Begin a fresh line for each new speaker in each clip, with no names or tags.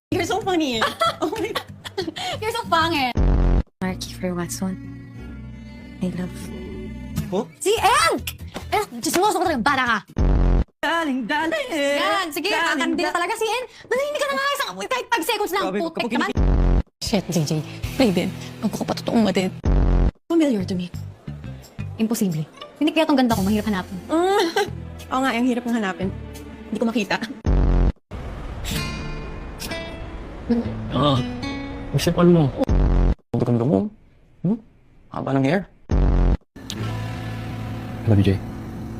You're so funny. Oh my God.
You're so pangit. Kiefer Watson. I love.
Oh?
Si Enk! Eh, chismoso ka talaga, bata ka.
Daling.
Yan, sige, kakandi na talaga si En. Nanahimik ka na nga isang kahit 5 seconds lang.
Grabe,
Putek
kapag
naman. Shit, JJ. Play din. Magkakapatotoong matid. Familiar to me. Imposible. Hindi kaya tong ganda ko, mahirap hanapin.
Oo nga, ang hirap ng hanapin. Hindi ko makita.
Isipan mo. Ang ganda mo. Haba ng hair. I love you, Jay.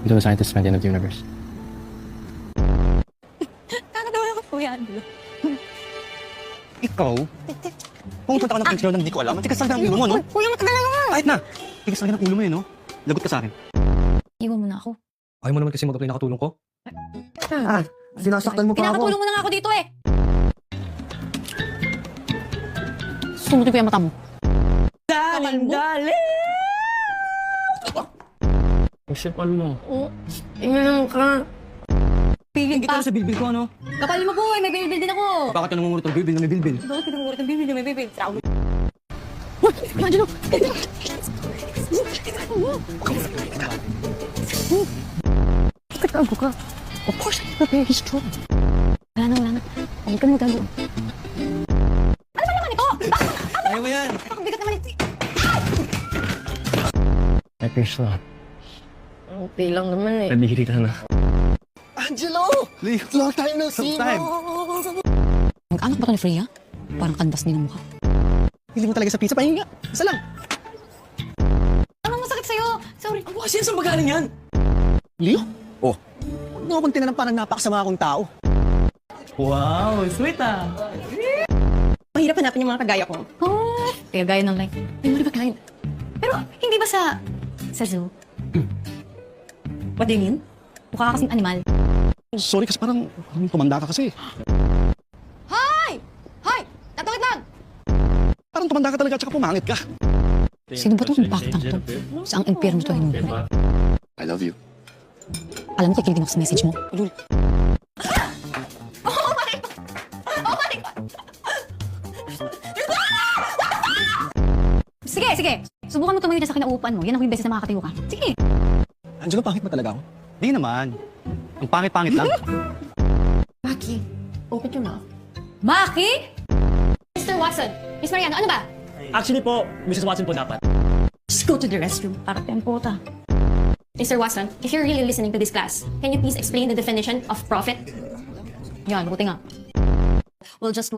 You're the scientist at the end of the universe.
Kakatawa ko po yan.
Ikaw? Pumunta ka ng picture na hindi ko alam. Tigas talaga ng ulo mo, no?
Kuya, matagal na nga.
Kahit na. Tigas talaga ng ulo mo, no? Lagot ka sa akin.
Iwan mo na ako.
Ayaw mo naman kasi mag-apply nakatulong ko?
Sinasaktan mo pa ako.
Pinakatulong mo na nga ako dito eh. Sumutin ko yung mata mo.
Daling.
Isipan mo.
Oo.
Ingalang ka.
Piling
Kita
pa.
na sa bilbil ko, ano?
Kapal mo po eh, may bilbil din ako.
Bakit ka nangungulit ng bilbil na may bilbil?
Bakit ka nangulit ng bilbil na may bilbil? Traum. Uy! Imagine mo! Katago ka. Of course, I'm very strong. Wala na. Huwag ka na magtago. Ano ba naman ito?
Ayaw mo yan!
Ang bigat naman ito.
Ay, Pierce lang.
Okay lang naman eh.
Nabihiri ka na.
Angelo! Long time no see.
Time.
Mag-anak ba ito ni Freya? Parang kandas din ang mukha.
Hindi mo talaga sa pizza. Pahinga. Isa lang.
Anong masakit sa'yo? Sorry.
Ang bukas yan sa magaling yan. Leo? Oh. Huwag mo akong tinanong parang napakasama akong tao.
Wow, sweet ah!
Mahirap hanapin yung mga kagaya ko.
Oh, kaya gaya ng like, ay mo ba kain? Pero hindi ba sa zoo?
What do you mean?
Mukha ka kasing animal.
Sorry kasi parang tumanda ka kasi.
Hoy! Hoy! Tatawid lang!
Parang tumanda ka talaga at saka pumangit ka.
Sino ba itong baktang to? Saang impyerno ito hinuhuli?
I love you.
Alam mo, kikiligin ako sa message mo. Sige. Subukan mo tumayo na sa kinauupuan mo. Yan ang huling beses na makakatiyo ka. Sige.
Angelo, pangit ba talaga ako?
Di naman. Ang pangit-pangit lang.
Maki, open your mouth.
Maki? Mr. Watson. Miss Mariano, ano ba?
Actually po, Mrs. Watson po dapat.
Just go to the restroom.
Para tempo ta.
Mr. Watson, if you're really listening to this class, can you please explain the definition of profit?
Yan, buti nga.
We'll just